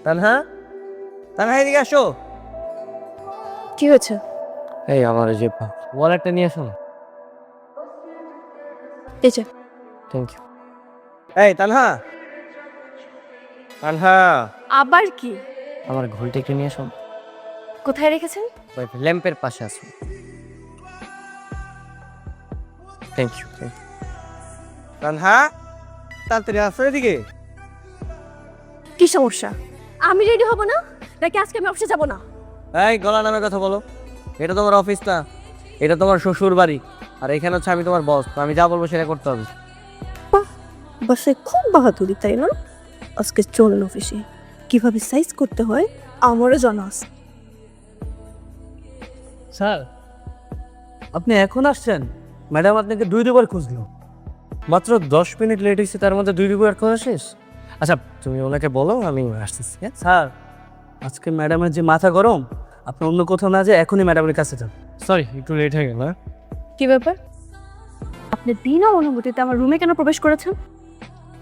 তানহা, তানহা এদিকে আসো। কি হয়েছে? এই আমার যে ওয়ালেটটা নিয়ে আসো না। এই যে। Thank you. এই তানহা, তানহা, আবার কি? আমার ঘড়িটা একটু নিয়ে আসো। কোথায় রেখেছেন? ওই ল্যাম্পের পাশে আসো। Thank you. তানহা, তাড়াতাড়ি আসো এদিকে। কি সমস্যা? আমি রেডি হব না নাকি আজকে আমি অফিসে যাব না? এই গলা নামে কথা বলো। এটা তোমার অফিস না, এটা তোমার শ্বশুর বাড়ি। আর এখানে হচ্ছে আমি তোমার বস, তো আমি যা বলবো সেটা করতে হবে। বাসে খুব বাহাদুরি, তাই না? আজকে চলুন অফিসে, কিভাবে সাইজ করতে হয় আমারও জানা আছে। স্যার, আপনি এখন আসছেন? ম্যাডাম আপনাকে দুবার খুঁজলো। মাত্র 10 মিনিট লেট হয়েছে, তার মধ্যে দুবার খোঁজা শেষ। আচ্ছা তুমি ওনাকে বলো আমি আসতেছি। স্যার, আজকে ম্যাডামের যে মাথা গরম, আপনি অন্য কোথাও না যায় এখনই ম্যাডামের কাছে যান। সরি একটু লেট হয়ে গেল। কি ব্যাপার? আপনি বিনা অনুমতিতে আমার রুমে কেন প্রবেশ করেছেন?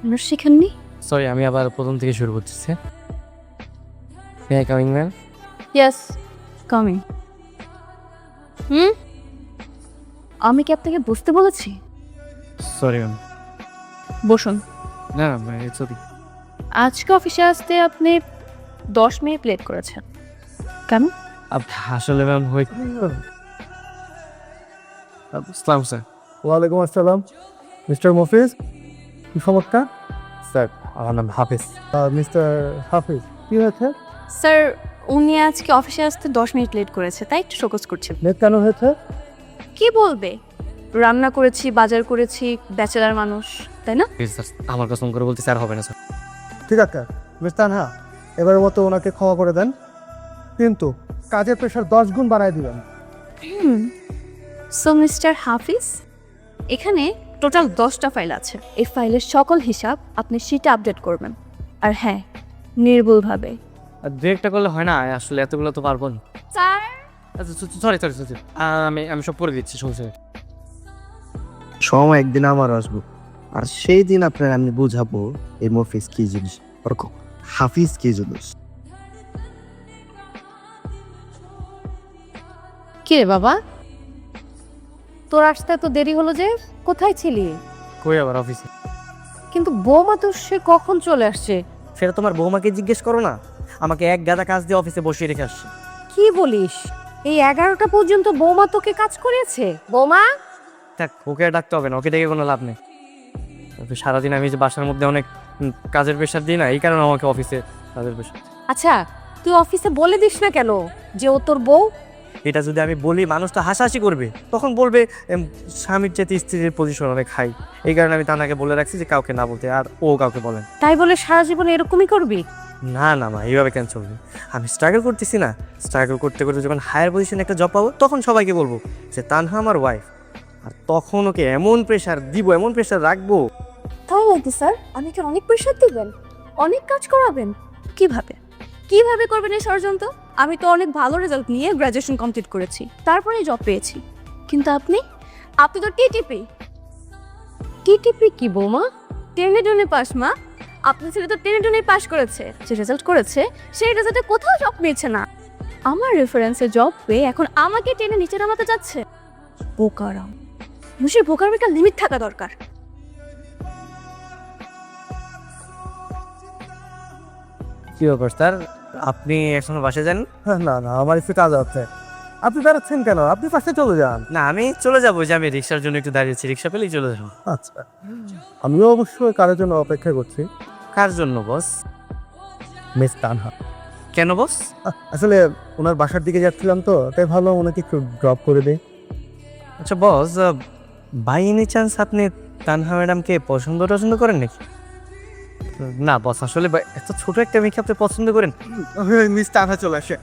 আপনার শিখেননি? সরি, আমি আবার প্রথম থেকে শুরু করতেছি। Coming ma'am. Yes, coming. আমি কি আপনাকে বসতে বলেছি? Sorry ma'am. বসুন। না না ইটস ওকে। আজকে অফিসে আসতে আপনি 10 মিনিট লেট করেছেন কেন? আসলে ম্যাম আসসালাম স্যার। ওয়ালাইকুম আসসালাম, মিস্টার মফিজ। কি সমস্যা? স্যার আমার নাম হাফিজ। মিস্টার হাফিজ, কি হয়েছে? স্যার, উনি আজকে অফিসে আসতে 10 মিনিট লেট করেছে, তাই একটু শোকজ করছেন। লেট কেন হয়েছে? কি বলবে? রান্না করেছি, বাজার করেছি, ব্যাচেলার মানুষ, তাই না? প্লিজ স্যার, আমার কসম করে বলতে স্যার হবে না স্যার। ঠিক আছে মিস্টার হ্যাঁ, এবারের মতো ওনাকে ক্ষমা করে দেন, কিন্তু কাজের প্রেশার 10 গুণ বাড়ায় দিবেন। সো মিস্টার হাফিজ, এখানে টোটাল 10টা ফাইল আছে। এই ফাইলের সকল হিসাব আপনি শিটে আপডেট করবেন। আর হ্যাঁ, নির্ভুলভাবে। আর দু একটা করলে হয় না, আসলে এতগুলো তো পারবো না। স্যার, আচ্ছা সরি সরি সরি, আমি সব করে দিচ্ছি শুনছে। সময় একদিন আমার আসবো, আর সেই দিন আপনার আমি বুঝাবো এই মফিজ কি জিনিস, ওরকম হাফিজ কি জিনিস। কি রে বাবা, তোর আসতে তো দেরি হলো যে? কোথায় ছিলি? কই আবার অফিসে? কিন্তু বৌমা তো সে কখন চলে আসছে। সেটা তোমার বৌমাকে জিজ্ঞেস করো না। আমাকে এক গাদা কাজ দিয়ে অফিসে বসিয়ে রেখে আসছে। কি বলিস? এই 11টা পর্যন্ত বৌমা তোকে কাজ করিয়েছে? বৌমা, থাক, ওকে আর ডাকতে হবে না, ওকে ডেকে কোনো লাভ নেই। সারাদিন আমি যে বাসার মধ্যে অনেক কাজের প্রেশার দিই না, এই কারণে আমাকে অফিসে কাজের প্রেশার। আচ্ছা তুই অফিসে বলে দিস না কেন যে ও তোর বউ? এটা যদি আমি বলি মানুষ তো হাসাহাসি করবে, তখন বলবে স্বামীর চেয়ে স্ত্রীর পজিশন অনেক হাই। এই কারণে আমি তানাকে বলে রাখছি যে কাউকে না বলতে, আর ও কাউকে বলেন। তাই বলে সারা জীবন এরকমই করবি? না না মা, এইভাবে কেন চলবে? আমি স্ট্রাগল করতেছি না, স্ট্রাগল করতে করতে যখন হায়ার পজিশনে একটা জব পাবো তখন সবাইকে বলবো যে তানহা আমার ওয়াইফ। আর তখন ওকে এমন প্রেশার দিব, এমন প্রেশার রাখবো। তাই নাকি স্যার? অনেকে অনেক প্রেশার দিবেন, অনেক কাজ করাবেন? কিভাবে কিভাবে করবেন এই ষড়যন্ত্র? আমি তো অনেক ভালো রেজাল্ট নিয়ে গ্র্যাজুয়েশন কমপ্লিট করেছি, তারপরে জব পেয়েছি। কিন্তু আপনি আপনি তো টিটিপি। টিটিপি কি বৌমা? টেনে টুনে পাস মা। আপনার ছেলে তো টেনে টুনে পাস করেছে, যে রেজাল্ট করেছে সেই রেজাল্টে কোথাও জব পেয়েছে না। আমার রেফারেন্সে জব পেয়ে এখন আমাকে টেনে নিচে নামাতে যাচ্ছে। বোকারাম। মুশে বোকার একটা লিমিট থাকা দরকার। কি ব্যাপার স্যার, আপনি এখনো বাসায় যান? না না, আমার একটু কাজ আছে। আপনি দাঁড়াচ্ছেন কেন? আপনি পাশে চলে যান। না আমি চলে যাবো, যে আমি রিক্সার জন্য একটু দাঁড়িয়েছি, রিক্সা পেলেই চলে যাবো। আচ্ছা, আমিও অবশ্যই কারোর জন্য অপেক্ষা করছি। কার জন্য বস? মিস তানহা। কেন বস? আসলে ওনার বাসার দিকে যাচ্ছিলাম তো, তাই ভালো ওনাকে একটু ড্রপ করে দিই। আচ্ছা বস, বাই এনি চান্স আপনি তানহা ম্যাডামকে পছন্দ করেন নাকি? না বস, আসলে এত ছোট একটা মেয়েকে আপনি পছন্দ করেন? মিস তানহা চলে আসে।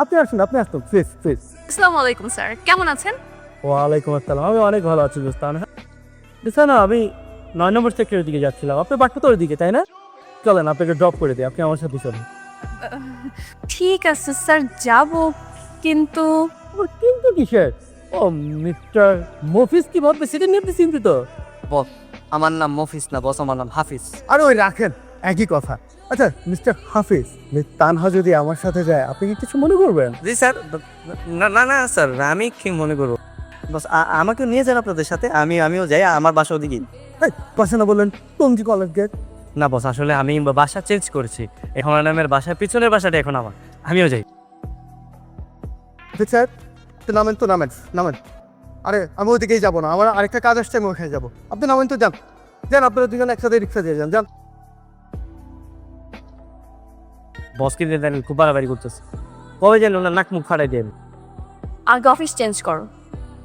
আপনি আসুন, আপনি আসুন প্লিজ প্লিজ। আসসালামু আলাইকুম স্যার, কেমন আছেন? ওয়ালাইকুম আসসালাম, আমি অনেক ভালো আছি মিস তানহা। বুঝছেন না, আমি 9 নম্বর সেক্টরের দিকে যাচ্ছিলাম, আপনি বাট্টতরের দিকে তাই না? চলেন আপনাকে ড্রপ করে দিই, আপনি আমার সাথে চলুন। ঠিক আছে স্যার, যাব, কিন্তু কিন্তু কিসের? ও মিস্টার মফিজ কি ভাববে সেটা নিয়ে আপনি চিন্তিত? বস আমার নাম মফিজ না বস, আমার নাম হাফিজ। আরে ওই রাখেন, একই কথা। আচ্ছা মিস্টার হাফিজ, তানহা যদি আমার সাথে যায় আপনি কি কিছু মনে করবেন? জি স্যার, না না না স্যার, আমি কি মনে করবো, বস আমাকে নিয়ে যান আপনাদের সাথে, আমিও যাই, আমার বাসা ওদিকে। পাশে না বললেন টঙ্গি কলেজ গেট। না বস, আসলে আমি বাসা চেঞ্জ করেছি, এখন নামের বাসার পিছনের বাসাটা এখন আমার, আমিও যাই। স্যার নামেন তো, নামেন নামেন। আরে আমি ওইদিকেই যাবো না, আমার আরেকটা কাজ আসছে, আমি ওখানে যাবো। আপনি নামেন তো, যান যান, আপনারা দুজন একসাথে রিক্সা দিয়ে যান যান। বস কিনে দেন, খুব বাড়াবাড়ি করতেছে, কবে যেন না নাক মুখ ফাটাই দেন। আগে অফিস চেঞ্জ করো,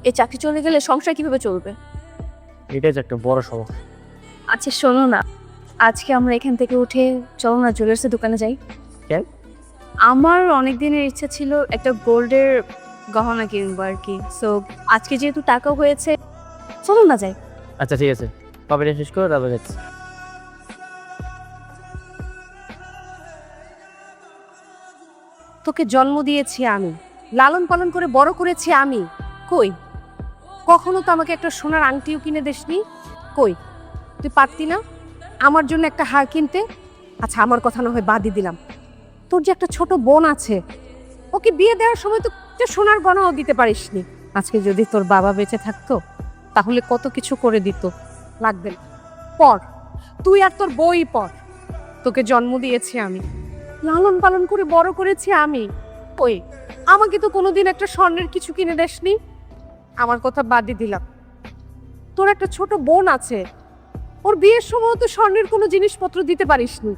এই চাকরি চলে গেলে সংসার কিভাবে চলবে? এটাই যে একটা বড় সমস্যা। আচ্ছা শোনো না, আজকে আমরা এখান থেকে উঠে চলো না জুয়েলার্সের দোকানে যাই। কেন? আমার অনেক দিনের ইচ্ছে ছিল একটা গোল্ডের গহনা কিনবো আর কি, সো আজকে যেহেতু টাকা হয়েছে চলো না যাই। আচ্ছা ঠিক আছে, কবেটা শেষ করে তারপরে যাচ্ছি। তোকে জন্ম দিয়েছি আমি, লালন পালন করে বড় করেছি আমি, কই কখনো তো আমাকে একটা সোনার আংটিও কিনে দিসনি, কই তুই পারতি না আমার জন্য একটা হার কিনতে? আচ্ছা আমার কথা না হয় বাদই দিলাম, তোর যে একটা ছোট বোন আছে, ওকে বিয়ে দেওয়ার সময় তো একটা সোনার গয়নাও দিতে পারিসনি। আজকে যদি তোর বাবা বেঁচে থাকতো তাহলে কত কিছু করে দিত, লাগবে না, পর তুই আর তোর বই পর। তোকে জন্ম দিয়েছি আমি, লালন পালন করে বড় করেছি আমি, ওই আমাকে তো কোনোদিন একটা স্বর্ণের কিছু কিনে দেসনি। আমার কথা বাদই দিলাম, তোর একটা ছোট বোন আছে, ওর বিয়ের সময় তো স্বর্ণের কোনো জিনিসপত্র দিতে পারিসনি।